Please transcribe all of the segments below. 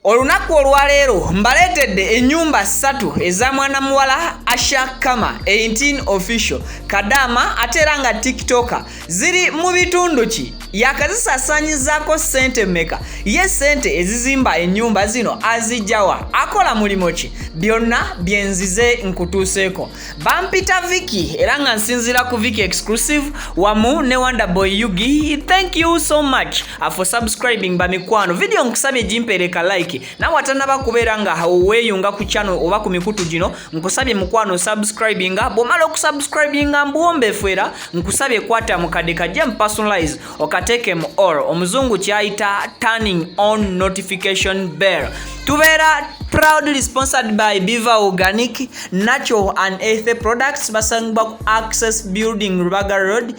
Olunaku olwaleero mbaleetedde ennyumba 3 eza mwana muwala Usher Karma 18 official Kadama ate era nga TikToker ziri mu bitundu ki yakazisaasaanyizaako ssente mmeka ye ssente ezizimba ennyumba zino azijjawa akola mulimo ki byonna byenzize nkutuuseeko bampita Vicky era nga nsinzira ku Vicky exclusive wamu ne Wonderboy Yugi. Thank you so much for subscribing bamikwano video nkusabye jimpereka like nawe atanaba kubeera nga weeyunga ku channel oba ku mikutu gino nkusabye mukwano subscribinga bwomala okusubscribinga mbuwombeefu era nkusabye kwata mukadde kajja personalize okateke mu all omuzungu kyayita turning on notification bell. Tubeera proudly sponsored by Biva Organic Natural and Healthy Products basangibwa ku Access Building Rubaga Road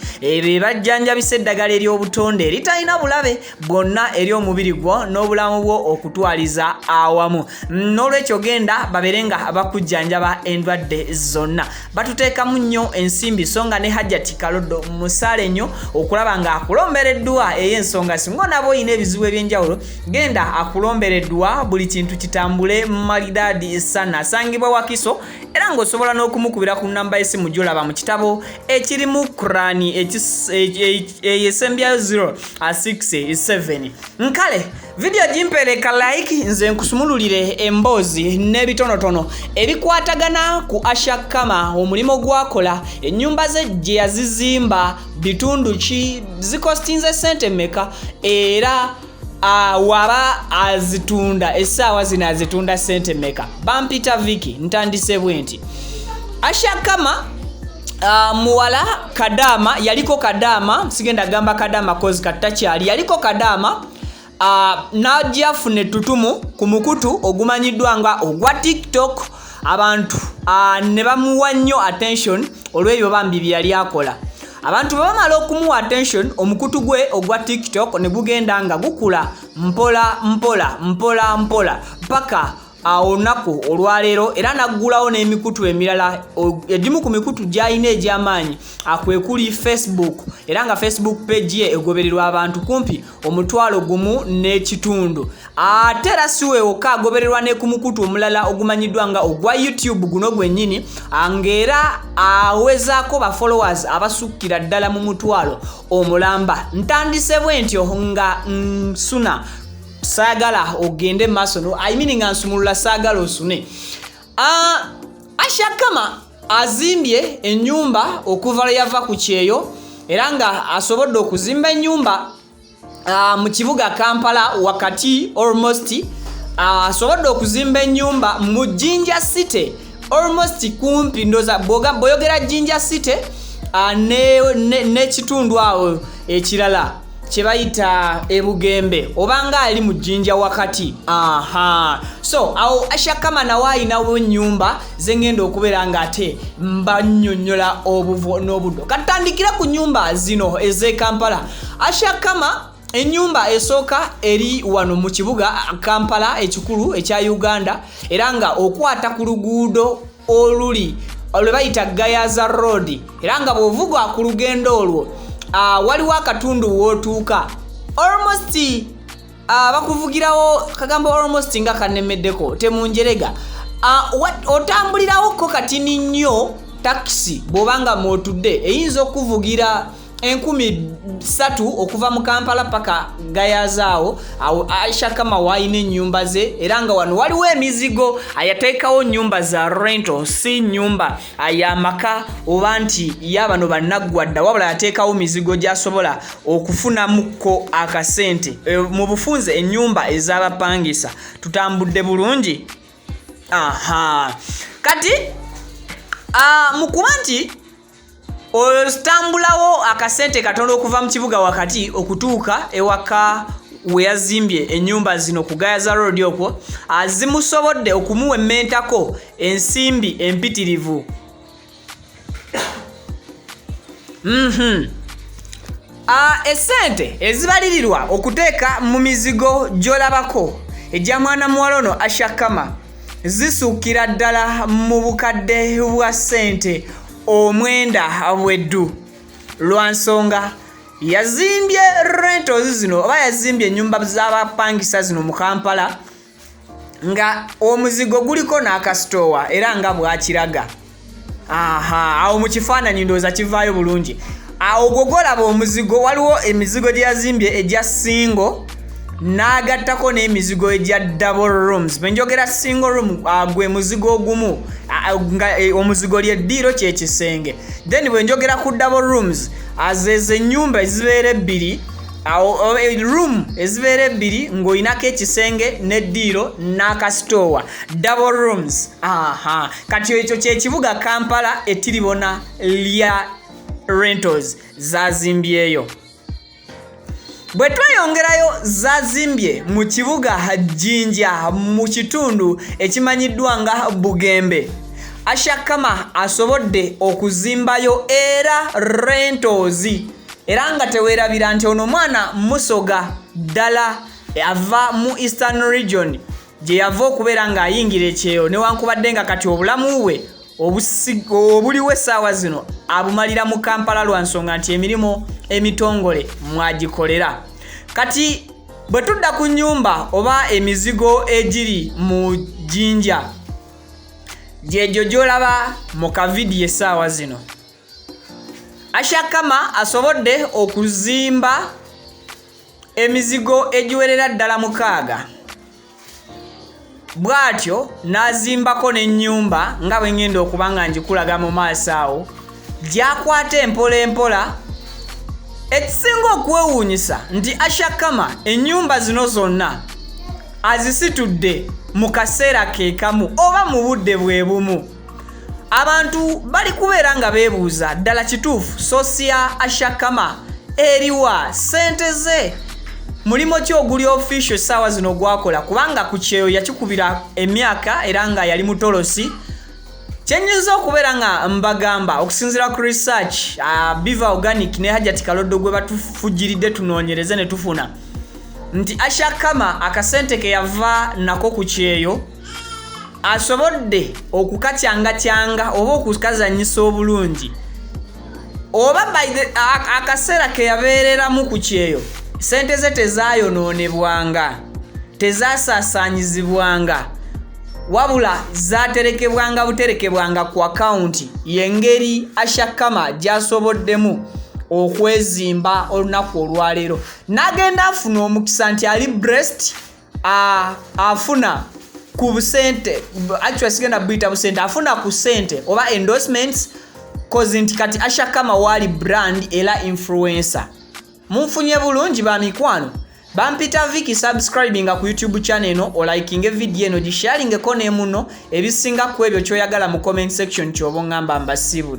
bajjanjabisa eddagala ery'obutonde eritalina bulabe bwonna eri omubiri gwo n'obulamu bwo okutwaliza awamu. N'olwekyo genda babeere nga bakujjanjaba endwadde zonna. Batuteekamu nnyo ensimbi so nga ne Hajjati Kalodo musaale nnyo okulaba nga akulombereddwa ey'ensonga singa nabo oyina ebizibu eby'enjawulo genda akulombereddwa buli kintu kitambule malidadi sana. Asangibwa Wakiso era ng'osobola n'okumukubira ku namba y'essimu gy'olaba mu kitabo ekirimu Kurani eyesembyayo 067. Nkale video jimpereka like nze nkusumululire emboozi n'ebitonotono ebikwatagana ku Usher Karma omulimo gwakola ennyumba ze gye yazizimba bitundu ki zikostinze ssente mmeka era waba azitunda essaawa zino azitunda ssente mmeka. Bampita Vicky ntandise bwenti Usher Karma muwala Kadama yaliko Kadama sigenda gamba Kadama kozi katakyali yaliko Kadama najja fune tutumu ku mukutu ogumanyiddwa nga ogwa TikTok abantu ne bamuwa nnyo attention olw'ebyo bambi bye yali akola. Abantu bamala okumuwa attention omukutu gwe ogwa TikTok ne gugenda nga gukula mpola paka olunaku olwaleero era naggulawo n'emikutu emirala egimu ku mikutu gy'alina egy'amaanyi akwekuli Facebook era nga Facebook page ye egobererwa abantu kumpi 1,000 n'ekitundu. Ate era siweewoka agobererwa ne ku mukutu omulala ogumanyiddwa nga ogwa YouTube guno gwennyini ng'era awezaako ba followers abasukkira ddala mu 1,000 omulamba. Ntandise bwentyo nga nsuna sagala ogende maso no nga nsumulula sagala osune. Usher Karma azimbye ennyumba okuva yava ku kyeyo era nga asobodde okuzimba ennyumba mu kibuga Kampala wakati almost asobodde okuzimba ennyumba mu Jinja City almost kumpi ndoza boyogera Jinja City ne kitundu awo ekirala kyebayita ebugembe obanga ali mu Jinja wakati. So awo Usher Karma nawe ayinawo ennyumba zengenda okubeera nga ate mbannyonnyola obuvo n'obuddo. Katandikira ku nnyumba zino ez'e Kampala. Usher Karma ennyumba esooka eri wano mu kibuga Kampala ekikulu ekya Uganda era nga okwata ku luguudo oluli olwebayita Gayaza Road era nga bw'ovuga ku lugendo olwo waliwo akatundu wootuuka almost bakuvugirawo kagambo almost nga kanemeddeko temunjerega otambulirawo ko katini nnyo taxi bw'obanga mwotudde eyinza okuvugira 3,000 okuva mu Kampala paka Gayazaawo. Usher Karma wayina ennyumba ze era nga wano waliwo emizigo ayateekawo nnyumba za rental si nnyumba ayamaka oba nti yabano bannaggwadda wabula yateekawo mizigo gy'asobola okufunamuko akasente mu bufunze ennyumba ez'abapangisa. Tutambudde bulungi. Kati mukuba nti ostambulawo akasente katono okuva mu kibuga wakati okutuuka ewaka we yazimbye ennyumba zino ku Gayaza Road okwo azimusobodde okumuwementako ensimbi empitirivu esente ezibalirirwa okuteeka mu mizigo gy'olabako ejja mwana muwala ono Usher Karma zisukira ddala mu bukadde bwa ssente omwenda bweddu. Lwa nsonga yazimbye rentals zino oba yazimbye ennyumba z'abapangisa zino mu Kampala nga omuzigo guliko n'akasitowa era nga bwakiraga. Awo mu kifaananyi ndowooza kivaayo bulungi. Awo gw'olaba omuzigo waliwo emizigo gye yazimbye egya single n'agattako n'emizigo egya double rooms. Bwe njogera single room gwe muzigo ogumu nga omuzigo ly'eddiiro kye kisenge. Then bwe njogera ku double rooms azeeze ennyumba ezibeera ebbiri, room ezibeera ebbiri ng'oyinako ekisenge n'eddiiro n'akasitowa. Double rooms. Kati ekyo kye kibuga Kampala ettiribona lya rentals zazimbyeyo. Bwe tweyongerayo zazimbye mu kibuga Jinja mu kitundu ekimanyiddwa nga Bugembe. Usher Karma asobodde okuzimbayo era rentals era nga teweerabira nti ono mwana musoga ddala ava mu Eastern Region gye yava okubeera ng'ayingira ekyeyo newankubadde nga kati obulamu bwe obuliwo essaawa zino abumalira mu Kampala lwa nsonga nti emirimu emitongole mwagikolera. Kati bwe tudda ku nnyumba oba emizigo egiri mu Jinja gyegyo gy'olaba mu kavidiyo essaawa zino. Usher Karma asobodde okuzimba emizigo egiwerera ddala 6. Bw'atyo n'azimbako n'ennyumba nga bwe ngenda okuba nga ngikulaga mu maaso awo gy'akwata empola empola. Ekisinga okwewuunyisa nti Usher Karma ennyumba zino zonna azisitudde mu kaseera ke kamu oba mu budde bwe bumu. Abantu bali kubeera nga beebuuza ddala kituufu sosi ya Usher Karma eriwa, ssente ze mulimo ki oguli official essaawa zino gwakola, kubanga ku kyeyo yakikubira emyaka era nga yali mutolosi. Kyenyiza okubeera nga mbagamba okusinziira ku research Biva Organic ne Hajati Kaloddo gwe batufujiridde tunoonyereze ne tufuna nti Usher Karma akasente ke yava nako ku kyeyo asobodde okukacyanga oba okukazanyisa obulungi oba akaseera ke yabeereramu ku kyeyo sente ze tezaayonoonebwanga, tezaasaasanyizibwanga, wabula zaaterekebwanga buterekebwanga ku akawunti. Y'engeri Usher Karma gy'asoboddemu okwezimba olunaku olwaleero. N'agenda afuna omukisa nti ali blessed, afuna ku busente, actually sigenda buyita busente, afuna ku sente oba endorsements kozi nti kati Usher Karma wali brand era influencer. Munfunye bulungi ba mikwano. Bampita Viki subscribinga ku YouTube channel eno o likinge video eno gisharingeko ne muno ebisinga ku ebyo kyoyagala mu comment section ky'obo ngamba mbasibu.